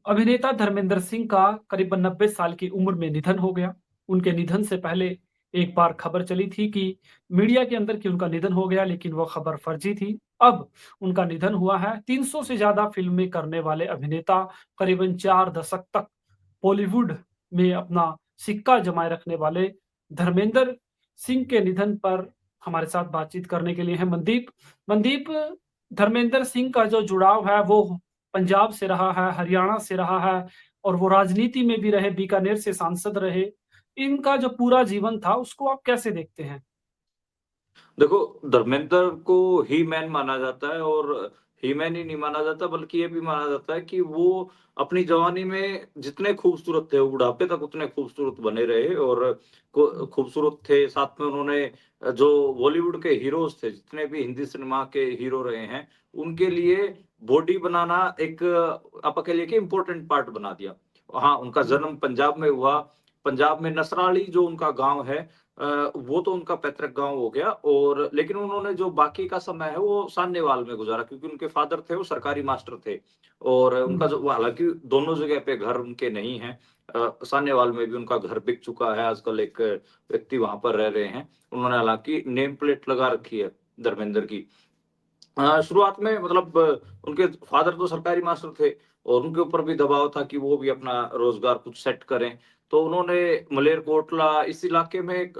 अभिनेता धर्मेंद्र सिंह का करीबन 90 साल की उम्र में निधन हो गया। उनके निधन से पहले एक बार खबर चली थी कि मीडिया के अंदर कि उनका निधन हो गया, लेकिन वो खबर फर्जी थी। अब उनका निधन हुआ है। 300 से ज़्यादा फ़िल्में करने वाले अभिनेता, करीबन 4 दशक तक बॉलीवुड में अपना सिक्का जमाए रखने वाले धर्मेंद्र सिंह के निधन पर हमारे साथ बातचीत करने के लिए हैं मनदीप। मनदीप, धर्मेंद्र सिंह का जो जुड़ाव है वो पंजाब से रहा है, हरियाणा से रहा है और वो राजनीति में भी रहे, बीकानेर से सांसद रहे। इनका जो पूरा जीवन था, उसको आप कैसे देखते हैं? देखो, धर्मेंद्र को ही मैन माना जाता है और ही मैन ही नहीं माना जाता बल्कि ये भी माना जाता है कि वो अपनी जवानी में जितने खूबसूरत थे, वो बुढ़ापे तक उतने खूबसूरत बने रहे और खूबसूरत थे। साथ में उन्होंने जो बॉलीवुड के हीरोज़ थे, जितने भी हिंदी सिनेमा के हीरो रहे हैं, उनके लिए बॉडी बनाना एक आप कह लीजिए कि इम्पोर्टेंट पार्ट बना दिया। हाँ, उनका हुँ, जन्म पंजाब में हुआ। पंजाब में नसराली जो उनका गाँव है, वो तो उनका पैतृक गाँव हो गया और लेकिन उन्होंने जो बाकी का समय है वो सान्यवाल में गुज़ारा क्योंकि उनके फ़ादर थे वो सरकारी मास्टर थे और उनका हुँ, जो हालाँकि दोनों जगह पे घर उनके नहीं हैं। सान्यवाल में भी उनका घर बिक चुका है, आजकल एक व्यक्ति वहाँ पर रह रहे हैं। उन्होंने हालाँकि नेम प्लेट लगा रखी है धर्मेंद्र की। शुरुआत में मतलब उनके फ़ादर तो सरकारी मास्टर थे और उनके ऊपर भी दबाव था कि वो भी अपना रोज़गार कुछ सेट करें। तो उन्होंने मलेरकोटला इस इलाके में एक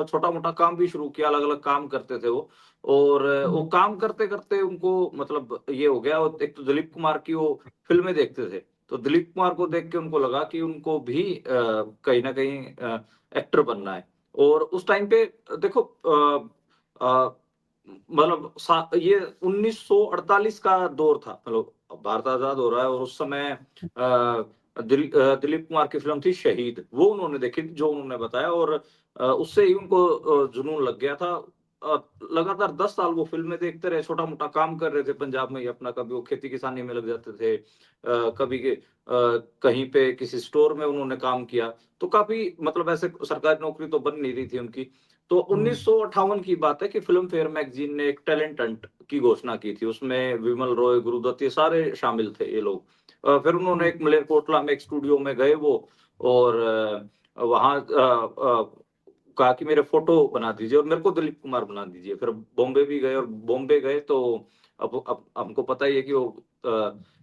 छोटा-मोटा काम भी शुरू किया, अलग-अलग काम करते थे वो और वो हुँ, काम करते-करते उनको मतलब ये हो गया और एक तो दिलीप कुमार की वो फ़िल्में देखते थे। तो दिलीप कुमार को देख के उनको लगा कि उनको भी कहीं न कहीं एक्टर बनना है और उस टाइम पे देखो अ मतलब सा ये 1948 का दौर था मतलब भारत आज़ाद हो रहा है और उस समय दिलीप कुमार की फ़िल्म थी शहीद, वो उन्होंने देखी थी, जो उन्होंने बताया और उससे ही उनको जुनून लग गया था। अ, लगातार 10 साल वो फ़िल्में देखते रहे, छोटा-मोटा काम कर रहे थे पंजाब में ही अपना, कभी वो खेती-किसानी में लग जाते थे। कभी कहीं पे किसी स्टोर में उन्होंने काम किया, तो काफ़ी मतलब ऐसे सरकारी नौकरी तो बन नहीं रही थी उनकी। तो हुँ, 1958 की बात है कि फ़िल्म फेयर मैगज़ीन ने एक टैलेंट हंट की घोषणा की थी। उसमें विमल रॉय, गुरुदत्त ये सारे शामिल थे ये लोग। फिर उन्होंने हुँ, एक मलेरकोटला में एक स्टूडियो में गए वो और वहाँ कहा कि मेरे फ़ोटो बना दीजिए और मेरे को दिलीप कुमार बना दीजिए। फिर बॉम्बे भी गए और बॉम्बे गए तो अब हमको पता ही है कि वो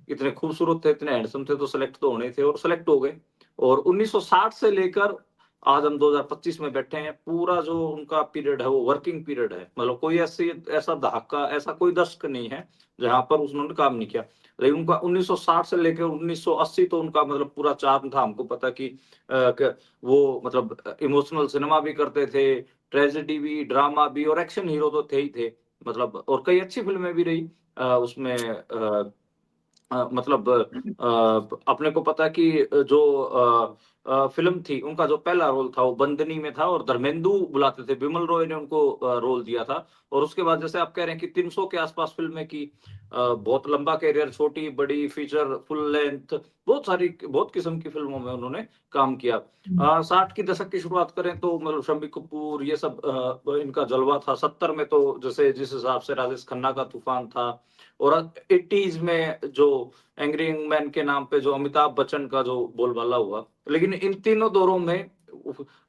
इतने खूबसूरत थे, इतने हैंडसम थे तो सेलेक्ट तो होने ही थे और सेलेक्ट हो गए। और 1960 से लेकर आज हम 2025 में बैठे हैं, पूरा जो उनका पीरियड है वो वर्किंग पीरियड है। मतलब कोई ऐसा दहाका, ऐसा कोई दशक नहीं है, जहाँ पर उन्होंने काम नहीं किया। लेकिन उनका 1960 से लेकर 1980 तो उनका मतलब पूरा चार्म था। हमको पता कि क वो मतलब इमोशनल सिनेमा भी करते थे, ट्रेजेडी भी, ड्रामा भी और एक्शन हीरो तो थे ही थे। मतलब और कई अच्छी फ़िल्में भी रही उसमें मतलब अपने को पता है कि जो फ़िल्म थी, उनका जो पहला रोल था, वो बंदनी में था और धर्मेंदु बुलाते थे। बिमल रॉय ने उनको रोल दिया था और उसके बाद जैसे आप कह रहे हैं कि 300 के आस-पास फ़िल्में की। बहुत लंबा करियर, छोटी-बड़ी, फ़ीचर, फुल लेंथ, बहुत किस्म की फ़िल्मों में उन्होंने काम किया। हुँ, 60 के दशक की शुरुआत करें तो मतलब शम्मी कपूर ये सब इनका जलवा था। 70 में तो जैसे जिस हिसाब से राजेश खन्ना का तूफ़ान था और 80s में जो एंग्री यंग मैन के नाम पे जो अमिताभ बच्चन का जो बोलबाला हुआ। लेकिन इन तीनों दौरों में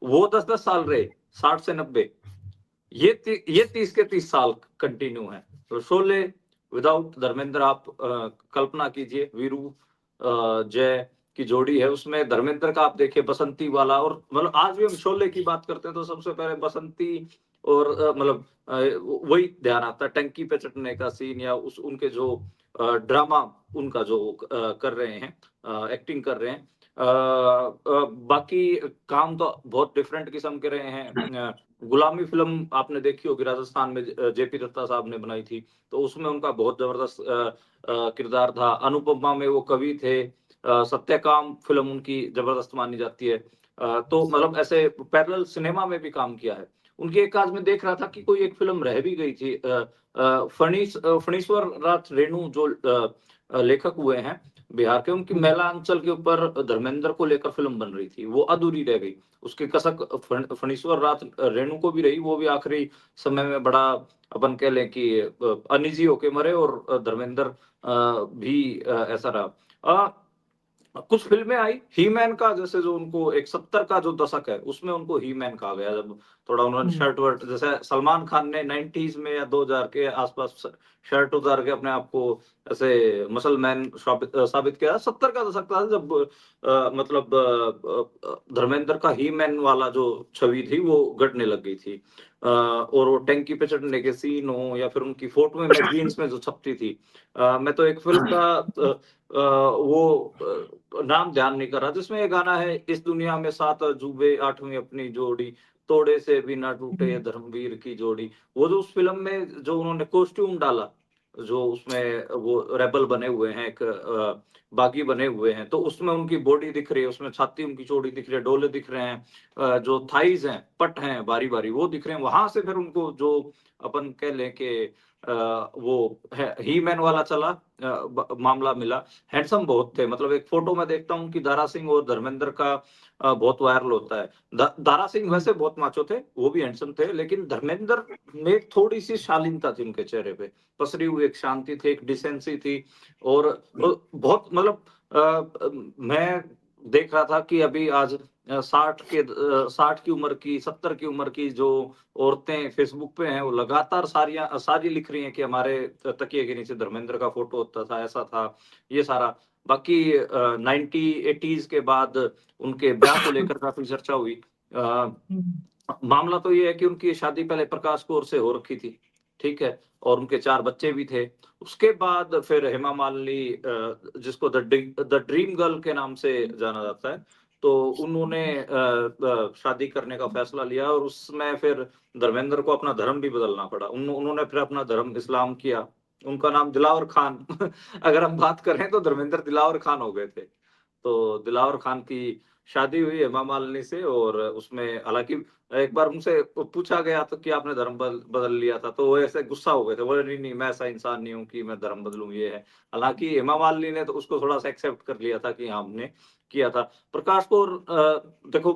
वो 10-10 साल रहे, 60 से 90। ये 30 के 30 साल कंटिन्यू है। तो शोले विदाउट धर्मेंद्र आप कल्पना कीजिए वीरू जय की जोड़ी है, उसमें धर्मेंद्र का आप देखिए बसंती वाला और मतलब आज भी हम शोले की बात करते हैं तो सबसे पहले बसंती और मतलब वही ध्यान आता है टंकी पे चढ़ने का सीन या उस उनके जो ड्रामा उनका जो कर रहे हैं एक्टिंग कर रहे हैं। बाकी काम तो बहुत डिफरेंट किस्म के रहे हैं। गुलामी फ़िल्म आपने देखी होगी राजस्थान में जेपी दत्ता साहब ने बनाई थी, तो उसमें उनका बहुत ज़बरदस्त किरदार था। अनुपमा में वो कवि थे। सत्यकाम फ़िल्म उनकी ज़बरदस्त मानी जाती है। तो मतलब ऐसे पैरेलल सिनेमा में भी काम किया है। उनकी एक आज मैं देख रहा था कि कोई एक फ़िल्म रह भी गई थी फणीश्वर राज रेणु जो लेखक हुए हैं बिहार के, उनकी हुँ, मैला अंचल के ऊपर धर्मेंद्र को लेकर फ़िल्म बन रही थी, वो अधूरी रह गई। उसकी कसक फणीश्वर राज रेणु को भी रही, वो भी आखिरी समय में बड़ा अपन कह लें कि अनिजी होके मरे और धर्मेंद्र भी ऐसा रहा। कुछ फ़िल्में आई, ही मैन का जैसे जो उनको एक 70 का जो दशक है, उसमें उनको ही मैन कहा गया जब थोड़ा उन्होंने हुँ, शर्ट-वर्ट जैसे सलमान खान ने 90s में या 2000 के आस-पास शर्ट उतार के अपने आप को ऐसे मसल मैन साबित किया। 70 का दशक था जब मतलब धर्मेंद्र का ही मैन वाला जो छवि थी वो गड़ने लग गई थी। और वो टंकी पे चढ़ने के सीन हो या फिर उनकी फ़ोटोएँ मैगज़ीन्स में जो छपती थी। मैं तो एक फ़िल्म का वो नाम ध्यान नहीं कर रहा जिसमें ये गाना है, इस दुनिया में 7 अजूबे 8वीं अपनी जोड़ी, तोड़े से भी ना टूटे हुँ, धर्मवीर की जोड़ी। वो जो उस फ़िल्म में जो उन्होंने कॉस्ट्यूम डाला, जो उसमें वो रेबेल बने हुए हैं, एक बागी बने हुए हैं, तो उसमें उनकी बॉडी दिख रही है, उसमें छाती उनकी चौड़ी दिख रही है, डोले दिख रहे हैं, जो थाइज़ हैं, पट हैं बारी-बारी वो दिख रहे हैं। वहाँ से फिर उनको जो अपन कह लें कि वो है ही मैन वाला चला मामला मिला। हैंडसम बहुत थे, मतलब एक फ़ोटो मैं देखता हूँ कि दारा सिंह और धर्मेंद्र का बहुत वायरल होता है। द दारा सिंह हुँ, वैसे बहुत माचो थे, वो भी हैंडसम थे, लेकिन धर्मेंद्र में थोड़ी-सी शालीनता थी उनके चेहरे पे। पसरी हुई एक शांति थी, एक डिसेंसी थी और बहुत मतलब मैं देख रहा था कि अभी आज 60 की उम्र की, 70 की उम्र की जो औरतें फ़ेसबुक पे हैं, वो लगातार सारी लिख रही हैं कि हमारे तकिए के नीचे धर्मेंद्र का फ़ोटो होता था, ऐसा था, ये सारा। बाकी 90 80s के बाद उनके ब्याह को लेकर काफ़ी चर्चा हुई। अ, हुँ, मामला तो ये है कि उनकी शादी पहले प्रकाश कौर से हो रखी थी, ठीक है? और उनके 4 बच्चे भी थे। उसके बाद फिर हेमा मालिनी जिसको द ड्रीम गर्ल के नाम से जाना जाता है, तो उन्होंने शादी करने का फैसला लिया और उसमें फिर धर्मेंद्र को अपना धर्म भी बदलना पड़ा। उन्होंने फिर अपना धर्म इस्लाम किया। उनका नाम दिलावर खान अगर हम बात करें तो धर्मेंद्र दिलावर खान हो गए थे। तो दिलावर खान की शादी हुई हेमा मालिनी से और उसमें हालाँकि एक बार उनसे पूछा गया तो कि आपने धर्म बदल लिया था, तो वो ऐसे गुस्सा हो गए थे। बोले, "नहीं, नहीं, मैं ऐसा इंसान नहीं हूँ कि मैं धर्म बदलूँ, ये है।" हालाँकि हेमा मालिनी ने तो उसको थोड़ा-सा एक्सेप्ट कर लिया था कि हाँ, हमने किया था। प्रकाश को देखो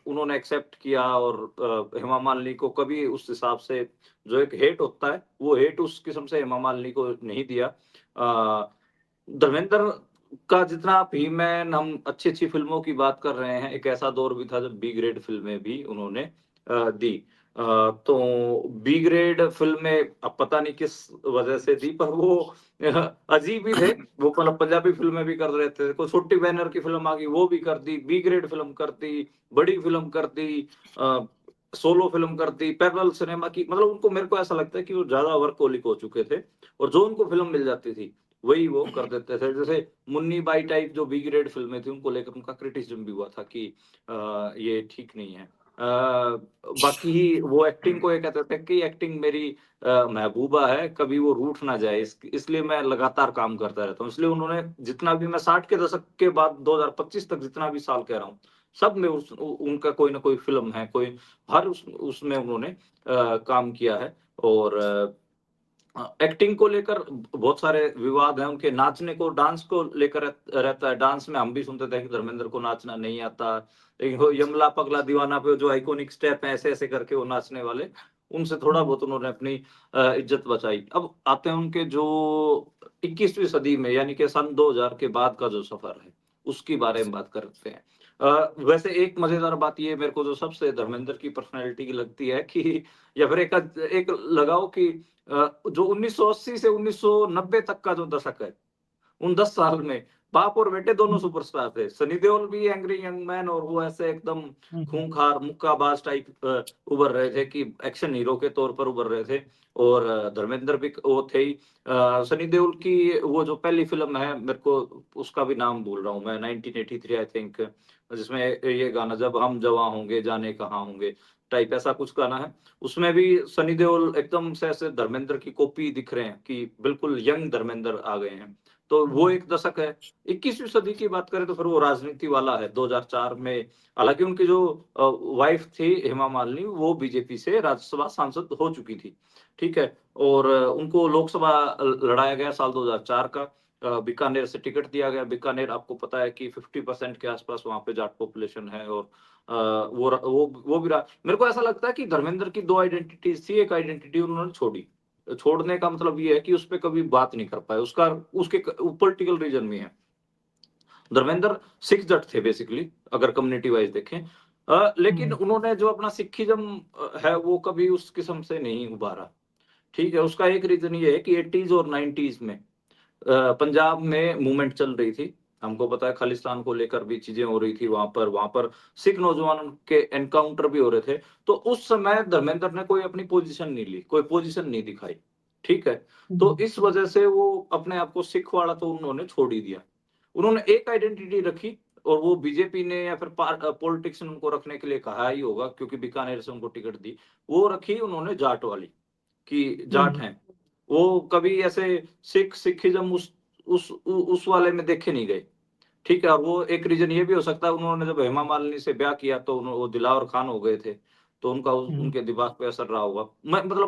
उन्होंने एक्सेप्ट किया और हेमा मालिनी को कभी उस हिसाब से जो एक हेट होता है, वो हेट उस किस्म से हेमा मालिनी को नहीं दिया। धर्मेंद्र का जितना आप ही मैन हम अच्छी-अच्छी फ़िल्मों की बात कर रहे हैं, एक ऐसा दौर भी था जब बी ग्रेड फ़िल्में भी उन्होंने दी। तो बी ग्रेड फ़िल्में अब पता नहीं किस वजह से दी पर वो अजीब ही थे। वो मतलब पंजाबी फ़िल्में भी कर रहे थे, कोई छोटी बैनर की फ़िल्म आ गई वो भी कर दी, बी ग्रेड फ़िल्म कर दी, बड़ी फ़िल्म कर दी अ, सोलो फ़िल्म कर दी, पैरेलल सिनेमा की मतलब उनको मेरे को ऐसा लगता है कि वो ज़्यादा वर्कहोलिक हो चुके थे और जो उनको फ़िल्म मिल जाती थी वही वो कर देते थे। जैसे मुन्नी बाई टाइप जो बी ग्रेड फ़िल्में थी, उनको लेकर उनका क्रिटिसिज़्म भी हुआ था कि ये ठीक नहीं है। बाकी वो एक्टिंग को ये कहते थे कि एक्टिंग मेरी महबूबा है, कभी वो रूठ ना जाए इसलिए मैं लगातार काम करता रहता हूँ। इसलिए उन्होंने जितना भी मैं 60 के दशक के बाद 2025 तक जितना भी साल कह रहा हूँ, सब में उनका कोई न कोई फ़िल्म है, कोई हर उसमें उन्होंने काम किया है और एक्टिंग को लेकर बहुत सारे विवाद हैं, उनके नाचने को, डांस को लेकर रहता है। डांस में हम भी सुनते थे कि धर्मेंद्र को नाचना नहीं आता। लेकिन वो यमला पगला दीवाना पे जो आइकॉनिक स्टेप हैं, ऐसे-ऐसे करके वो नाचने वाले, उनसे थोड़ा हुँ, बहुत उन्होंने अपनी इज़्ज़त बचाई। अब आते हैं उनके जो 21वीं सदी में यानी कि सन 2000 के बाद का जो सफ़र है, उसके बारे में बात करते हैं। वैसे एक मज़ेदार बात ये मेरे को जो सबसे धर्मेंद्र की पर्सनैलिटी की लगती है कि या फिर एक लगाओ कि जो 1980 से 1990 तक का जो दशक है, उन 10 साल में बाप और बेटे दोनों हुँ, सुपरस्टार थे। सनी देओल भी एंग्री यंग मैन और वो ऐसे एकदम हुँ, खूंखार, मुक्काबाज टाइप उभर रहे थे कि एक्शन हीरो के तौर पर उभर रहे थे और धर्मेंद्र भी वो थे ही। सनी देओल की वो जो पहली फ़िल्म है, मेरे को उसका भी नाम भूल रहा हूँ मैं 1983 आई थिंक जिसमें ये गाना जब हम जवां होंगे, जाने कहाँ होंगे टाइप ऐसा कुछ गाना है। उसमें भी सनी देओल एकदम से ऐसे धर्मेंद्र की कॉपी दिख रहे हैं कि बिल्कुल यंग धर्मेंद्र आ गए हैं। तो वो हुँ, एक दशक है। 21वीं सदी की बात करें तो फिर वो राजनीति वाला है 2004 में हालाँकि उनकी जो वाइफ़ थी हेमा मालिनी वो बीजेपी से राज्यसभा सांसद हो चुकी थी, ठीक है? और उनको लोकसभा लड़ाया गया साल 2004 का बीकानेर से टिकट दिया गया। बीकानेर आपको पता है कि 50% के आस-पास वहाँ पे जाट पॉपुलेशन है और वो भी रहा। मेरे को ऐसा लगता है कि धर्मेंद्र की 2 आइडेंटिटीज़ थी, एक आइडेंटिटी उन्होंने छोड़ी। छोड़ने का मतलब ये है कि उसपे कभी बात नहीं कर पाए। उसका उसके पॉलिटिकल रीज़न भी है। धर्मेंद्र सिख जट थे बेसिकली, अगर कम्युनिटी वाइज देखें। लेकिन उन्होंने जो अपना सिखिज्म है वो कभी उस किस्म से नहीं उभारा। ठीक है, उसका एक रीजन ये है कि 80s और 90s में पंजाब में मूवमेंट चल रही थी। हमको पता है खालिस्तान को लेकर भी चीजें हो रही थी वहां पर सिख नौजवान के एनकाउंटर भी हो रहे थे। तो उस समय धर्मेंद्र ने कोई अपनी पोजीशन नहीं ली, कोई पोजीशन नहीं दिखाई। ठीक है, तो इस वजह से वो अपने आप को सिख वाला तो उन्होंने छोड़ ही दिया। उन्होंने एक आइडेंटिटी रखी, और वो बीजेपी ने या फिर पॉलिटिक्स ने उनको रखने के लिए कहा ही होगा, क्योंकि बीकानेर से उनको टिकट दी। वो रखी उन्होंने जाट वाली, कि जाट हैं। वो कभी ऐसे सिखिज्म उस वाले में देखे नहीं गए। ठीक है, और वो एक रीजन ये भी हो सकता है, उन्होंने जब हेमा मालिनी से ब्याह किया तो वो दिलावर खान हो गए थे, तो उनके दिमाग पे असर रहा होगा।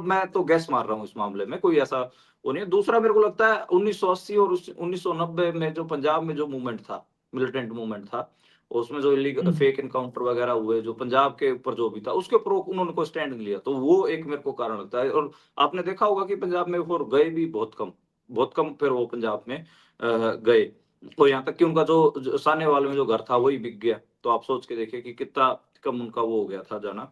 मैं तो गैस मार रहा हूँ इस मामले में, कोई ऐसा वो नहीं है। दूसरा मेरे को लगता है 1980 और 1990 में जो पंजाब में जो मूवमेंट था, मिलिटेंट मूवमेंट था, उसमें जो इलीगल फेक एनकाउंटर वगैरह हुए, जो पंजाब के ऊपर जो भी था, उसके ऊपर उन्होंने कोई स्टैंड नहीं लिया। तो वो एक मेरे को कारण लगता है। और आपने देखा होगा कि पंजाब में फिर गए भी बहुत कम फिर वो पंजाब में गए। तो यहाँ तक कि उनका जो सानेवाल में जो घर था वही बिक गया। तो आप सोच के देखिए कि कितना कम उनका वो हो गया था जाना।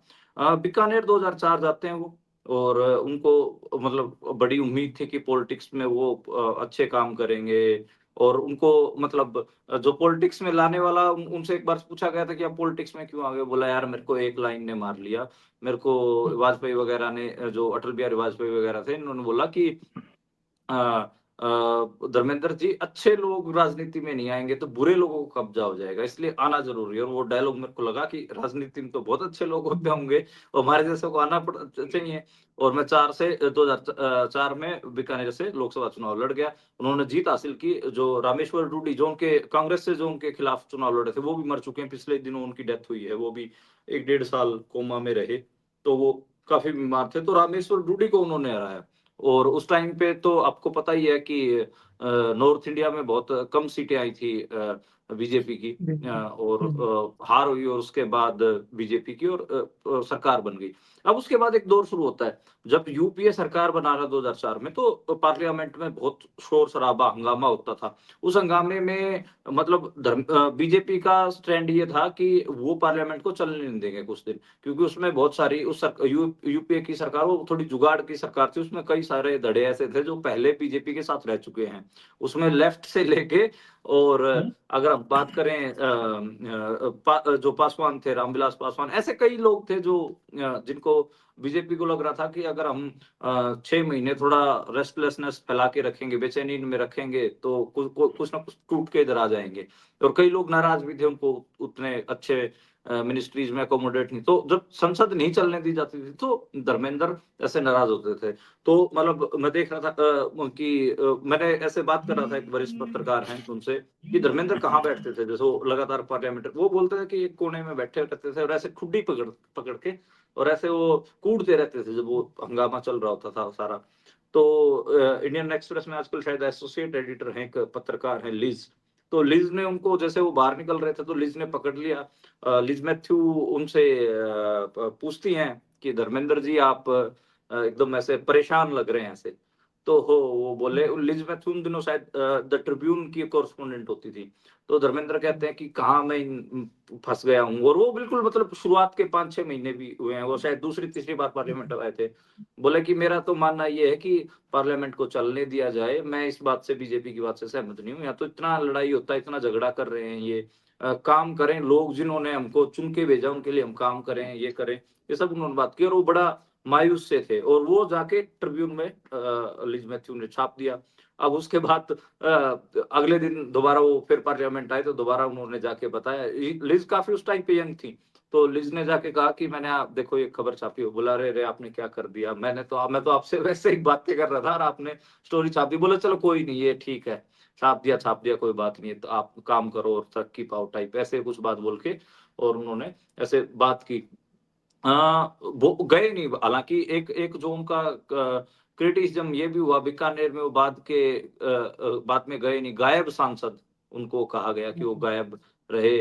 बीकानेर 2004 जाते हैं वो, और उनको मतलब बड़ी उम्मीद थी कि पॉलिटिक्स में वो अच्छे काम करेंगे। और उनको मतलब जो पॉलिटिक्स में लाने वाला उनसे एक बार पूछा गया था कि आप पॉलिटिक्स में क्यों आ गए? बोला यार मेरे को एक लाइन ने मार लिया। मेरे को वाजपेयी वगैरह ने, जो अटल बिहारी वाजपेयी वगैरह थे, इन्होंने बोला कि धर्मेंद्र जी, अच्छे लोग राजनीति में नहीं आएंगे तो बुरे लोगों को कब्जा हो जाएगा, इसलिए आना जरूरी है। और वो डायलॉग मेरे को लगा कि राजनीति में तो बहुत अच्छे लोग होते होंगे, और हमारे जैसे को आना चाहिए। और मैं 2004 में बीकानेर से लोकसभा चुनाव लड़ गया। उन्होंने जीत हासिल की। जो रामेश्वर डूडी, जो उनके कांग्रेस से जो उनके खिलाफ चुनाव लड़े थे, वो भी मर चुके हैं। पिछले दिनों उनकी डेथ हुई है, वो भी 1 डेढ़ साल कोमा में रहे। तो वो काफी बीमार थे, तो रामेश्वर डूडी को उन्होंने हराया। और उस टाइम पे तो आपको पता ही है कि नॉर्थ इंडिया में बहुत कम सीटें आई थी बीजेपी की, और हार हुई, और उसके बाद बीजेपी की, और सरकार बन गई। अब उसके बाद एक दौर शुरू होता है, जब यूपीए सरकार बना रहा 2004 में, तो पार्लियामेंट में बहुत शोर शराबा हंगामा होता था। उस हंगामे में मतलब बीजेपी का स्टैंड ये था कि वो पार्लियामेंट को चलने नहीं देंगे कुछ दिन, क्योंकि उसमें बहुत सारी यूपीए की सरकार, वो थोड़ी जुगाड़ की सरकार थी। उसमें कई सारे धड़े ऐसे थे जो पहले बीजेपी के साथ रह चुके हैं, उसमें लेफ्ट से लेके। और अगर हम बात करें जो पासवान थे, रामविलास पासवान, ऐसे कई लोग थे जो जिनको बीजेपी को लग रहा था कि अगर हम 6 महीने थोड़ा रेस्टलेसनेस फैला के रखेंगे, बेचैनी में रखेंगे, तो कुछ ना कुछ टूट के इधर आ जाएंगे। और कई लोग नाराज भी थे, उनको उतने अच्छे मिनिस्ट्रीज में अकोमोडेट नहीं, तो जब संसद नहीं चलने दी जाती थी तो धर्मेंद्र ऐसे नाराज होते थे। तो मतलब मैं देख रहा था कि मैंने ऐसे बात कर रहा था, एक वरिष्ठ पत्रकार हैं उनसे, कि धर्मेंद्र कहाँ बैठते थे, जैसे वो लगातार पार्लियामेंट, वो बोलते थे कि एक कोने में बैठे रहते थे, और ऐसे खुड्डी पकड़ पकड़ के, और ऐसे वो कूदते रहते थे जब वो हंगामा चल रहा होता था सारा। तो इंडियन एक्सप्रेस में आजकल शायद एसोसिएट एडिटर हैं, एक पत्रकार हैं लिज। तो लिज ने उनको, जैसे वो बाहर निकल रहे थे, तो लिज ने पकड़ लिया। लिज मैथ्यू उनसे पूछती हैं कि धर्मेंद्र जी, आप एकदम ऐसे परेशान लग रहे हैं ऐसे। तो वो बोले, लिज मैथ्यू उन दिनों शायद द ट्रिब्यून की कॉरेस्पोंडेंट होती थी। तो धर्मेंद्र कहते हैं कि कहाँ मैं फंस गया हूँ। और वो बिल्कुल मतलब शुरुआत के 5-6 महीने भी हुए हैं, वो शायद दूसरी तीसरी बार पार्लियामेंट आए थे। बोले कि मेरा तो मानना ये है कि पार्लियामेंट को चलने दिया जाए, मैं इस बात से, बीजेपी की बात से सहमत नहीं हूँ। या तो इतना लड़ाई होता है, इतना झगड़ा कर रहे हैं ये, काम करें, लोग जिन्होंने हमको चुन के भेजा उनके लिए हम काम करें, ये करें। ये सब उन्होंने बात की, और वो बड़ा मायूस से थे, और वो जाके ट्रिब्यून में लिज मैथ्यू ने छाप दिया। अब उसके बाद अगले दिन दोबारा वो फिर पार्लियामेंट आए, तो दोबारा उन्होंने जाके बताया। लिज काफी उस टाइम पे यंग थी, तो लिज ने जाके कहा कि मैंने, आप देखो ये खबर छापी हो। बोला, अरे आपने क्या कर दिया? मैं तो आपसे वैसे ही बातें कर रहा था, और आपने स्टोरी छाप दी। बोला चलो कोई नहीं, ये ठीक है, छाप दिया, कोई बात नहीं है, तो आप काम करो और तरक्की पाओ टाइप, ऐसे कुछ बात बोल के, और उन्होंने ऐसे बात की। वो गए नहीं, हालांकि एक एक जो उनका क्रिटिसिज्म ये भी हुआ बीकानेर में, वो बाद में गए नहीं, गायब सांसद उनको कहा गया कि वो हुँ, गायब रहे।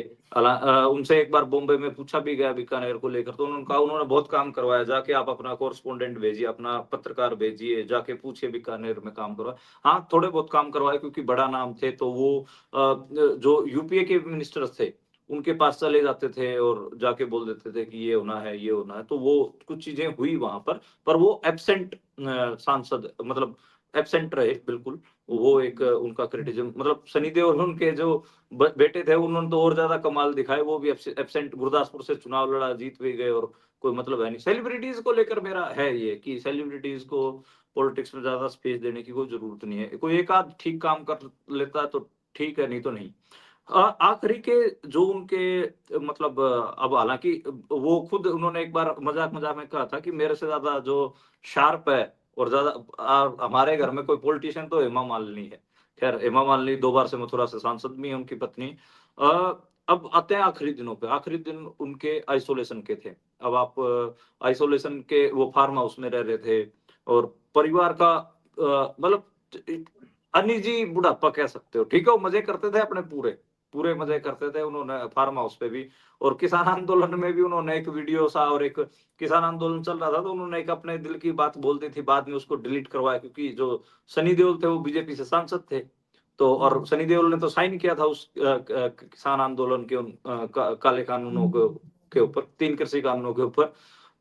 उनसे एक बार बॉम्बे में पूछा भी गया बीकानेर को लेकर, तो उन्होंने कहा उन्होंने बहुत काम करवाया, जाके आप अपना कॉरेस्पोंडेंट भेजिए, अपना पत्रकार भेजिए, जाके पूछिए बीकानेर में काम करवाया। हाँ, थोड़े बहुत काम करवाए क्योंकि बड़ा नाम थे, तो वो जो यूपीए के मिनिस्टर्स थे, उनके पास चले जाते थे और जाके बोल देते थे कि ये होना है, ये होना है। तो वो कुछ चीज़ें हुई वहाँ पर वो एब्सेंट सांसद मतलब एब्सेंट रहे बिल्कुल। वो एक उनका हुँ, क्रिटिसिज़्म मतलब सनी देओल उनके जो बेटे थे, उन्होंने तो और ज्यादा कमाल दिखाए, वो भी एब्सेंट गुरदासपुर से चुनाव लड़ा, जीत भी गए और कोई मतलब है नहीं। सेलिब्रिटीज को लेकर मेरा है ये कि सेलिब्रिटीज को पॉलिटिक्स में ज्यादा स्पेस देने की कोई जरूरत नहीं है। कोई एक आध ठीक काम कर लेता है तो ठीक है, नहीं तो नहीं। आखिरी के जो उनके मतलब अब हालांकि वो खुद उन्होंने एक बार मजाक मजाक में कहा था कि मेरे से ज्यादा जो शार्प है और ज्यादा हमारे घर में कोई पॉलिटिशियन तो हेमा मालिनी है। खैर, हेमा मालिनी 2 बार से मथुरा से सांसद भी हैं, उनकी पत्नी। अब आते हैं आखिरी दिनों पे। आखिरी दिन उनके आइसोलेशन के थे। अब आप आइसोलेशन के वो फार्म हाउस में रह रहे थे और परिवार का मतलब एक अनिजी बुढ़ापा कह सकते हो, ठीक है? वो मज़े करते थे अपने पूरे, पूरे मज़े करते थे उन्होंने फार्म हाउस पे भी और किसान आंदोलन में भी उन्होंने एक वीडियो सा और एक किसान आंदोलन चल रहा था, तो उन्होंने एक अपने दिल की बात बोल दी थी, बाद में उसको डिलीट करवाया क्योंकि जो सनी देओल थे वो बीजेपी से सांसद थे। तो और हुँ, सनी देओल ने तो साइन किया था उस किसान आंदोलन के उन काले कानूनों के ऊपर, 3 कृषि कानूनों के ऊपर।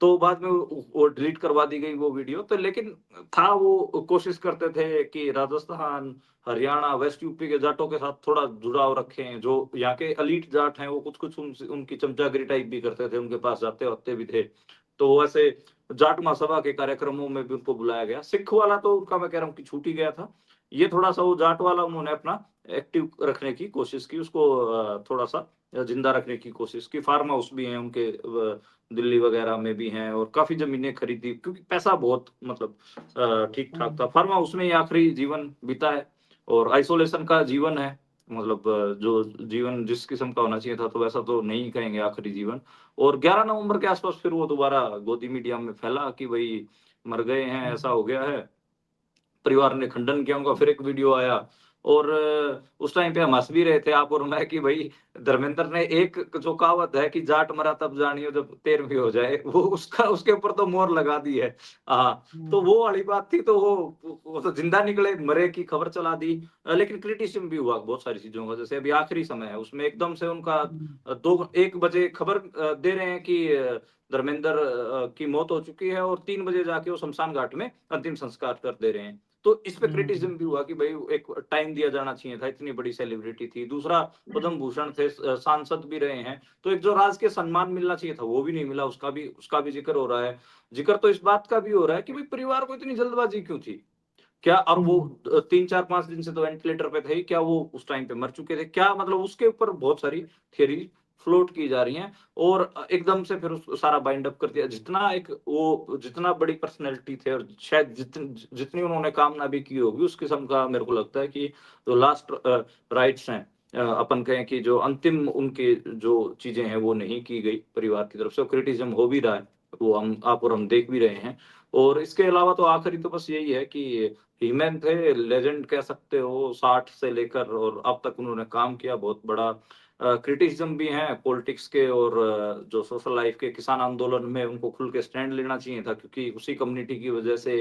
तो बाद में वो डिलीट करवा दी गई वो वीडियो। तो लेकिन था वो कोशिश करते थे कि राजस्थान, हरियाणा, वेस्ट यूपी के जाटों के साथ थोड़ा जुड़ाव रखें। जो यहाँ के एलीट जाट हैं वो कुछ-कुछ उनकी चमचागिरी टाइप भी करते थे, उनके पास जाते-वाते भी थे। तो वैसे जाट महासभा के कार्यक्रमों में भी उनको बुलाया गया। सिख वाला तो उनका मैं कह रहा हूँ कि छूट ही गया था। ये थोड़ा-सा वो जाट वाला उन्होंने अपना एक्टिव रखने की कोशिश की, उसको थोड़ा-सा जिंदा रखने की कोशिश की। फार्म हाउस भी हैं उनके दिल्ली वगैरह में भी हैं और काफ़ी ज़मीनें खरीदी क्योंकि पैसा बहुत मतलब ठीक-ठाक था। हुँ, फार्म हाउस में ही आखिरी जीवन बीता है और आइसोलेशन का जीवन है। मतलब जो जीवन जिस किस्म का होना चाहिए था, तो वैसा तो नहीं कहेंगे आखिरी जीवन। और 11 नवंबर के आस-पास फिर वो दोबारा गोदी मीडिया में फैला कि भई मर गए हैं, हुँ, ऐसा हो गया है। परिवार ने खंडन किया उनका, फिर एक वीडियो आया और उस टाइम पे हम हँस भी रहे थे आप और मैं कि भई धर्मेंद्र ने एक जो कहावत है कि जाट मरा तब जानियो जब 13वीं हो जाए, वो उसका उसके ऊपर तो मोहर लगा दी है। हाँ, तो हुँ, वो वाली बात थी। तो वो तो जिंदा निकले, मरे की खबर चला दी। लेकिन क्रिटिसिज़्म भी हुआ बहुत सारी चीज़ों का। जैसे अभी आखिरी समय है, उसमें एकदम से उनका हुँ, 1 बजे खबर दे रहे हैं कि धर्मेंद्र की मौत हो चुकी है और 3 बजे जाके वो शमशान घाट में अंतिम संस्कार कर दे रहे हैं। तो इस पे हुँ, क्रिटिसिज़्म भी हुआ कि भई एक टाइम दिया जाना चाहिए था, इतनी बड़ी सेलिब्रिटी थी। दूसरा पद्म भूषण थे, सांसद भी रहे हैं, तो एक जो राजकीय सम्मान मिलना चाहिए था, वो भी नहीं मिला, उसका भी ज़िक्र हो रहा है। ज़िक्र तो इस बात का भी हो रहा है कि भई परिवार को इतनी जल्दबाज़ी क्यों थी? क्या और वो हुँ, 3, 4, 5 दिन से तो वेंटिलेटर पे थे ही, क्या वो उस टाइम पे मर चुके थे? क्या मतलब उसके ऊपर बहुत सारी थियरी फ्लोट की जा रही हैं और एकदम से फिर उस सारा बाइंड अप कर दिया। जितना बड़ी पर्सनैलिटी थे और शायद जितनी उन्होंने कामना भी की होगी, उस किस्म का मेरे को लगता है कि जो लास्ट राइट्स हैं, अपन कहें कि जो अंतिम उनकी जो चीज़ें हैं, वो नहीं की गई परिवार की तरफ से और क्रिटिसिज़्म हो भी रहा है। वो आप और हम देख भी रहे हैं। और इसके अलावा तो आखिरी तो बस यही है कि ही-मैन थे, लेजेंड कह सकते हो, 60 से लेकर और अब तक उन्होंने काम किया, बहुत बड़ा क्रिटिसिज़्म भी है पॉलिटिक्स के और जो सोशल लाइफ के किसान आंदोलन में उनको खुल के स्टैंड लेना चाहिए था क्योंकि उसी कम्युनिटी की वजह से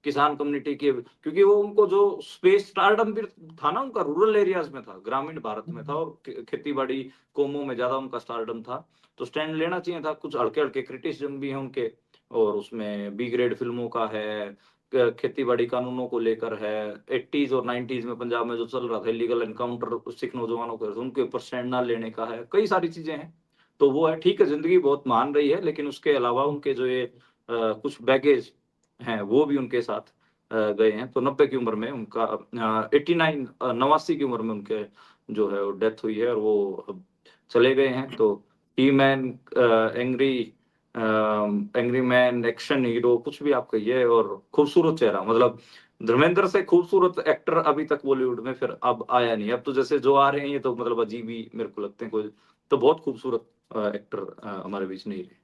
किसान कम्युनिटी के क्योंकि वो उनको जो स्पेस स्टारडम भी था ना उनका रूरल एरियाज़ में था, ग्रामीण भारत में था हुँ, और खेती-बाड़ी कामों में ज़्यादा उनका स्टारडम था। तो स्टैंड लेना चाहिए था, कुछ हल्के-हल्के क्रिटिसिज़्म भी हैं उनके और उसमें बी ग्रेड फ़िल्मों का है, खेती-बाड़ी कानूनों को लेकर है, 80s और 90s में पंजाब में जो चल रहा था इल्लीगल एनकाउंटर सिख नौजवानों के, उनके ऊपर स्टैंड ना लेने का है, कई सारी चीज़ें हैं। तो वो है, ठीक है, ज़िंदगी बहुत महान रही है, लेकिन उसके अलावा उनके जो ये कुछ बैगेज हैं, वो भी उनके साथ गए हैं। तो 90 की उम्र में उनका 89 89 की उम्र में उनके जो है वो डेथ हुई है और वो अब चले गए हैं। तो he man angry angry man, action hero, कुछ भी आप कहिए और खूबसूरत चेहरा मतलब धर्मेंद्र से खूबसूरत एक्टर अभी तक बॉलीवुड में फिर अब आया नहीं। अब तो जैसे जो आ रहे हैं ये तो मतलब अजीब ही मेरे को लगते हैं कोई तो बहुत खूबसूरत एक्टर हमारे बीच नहीं रहे।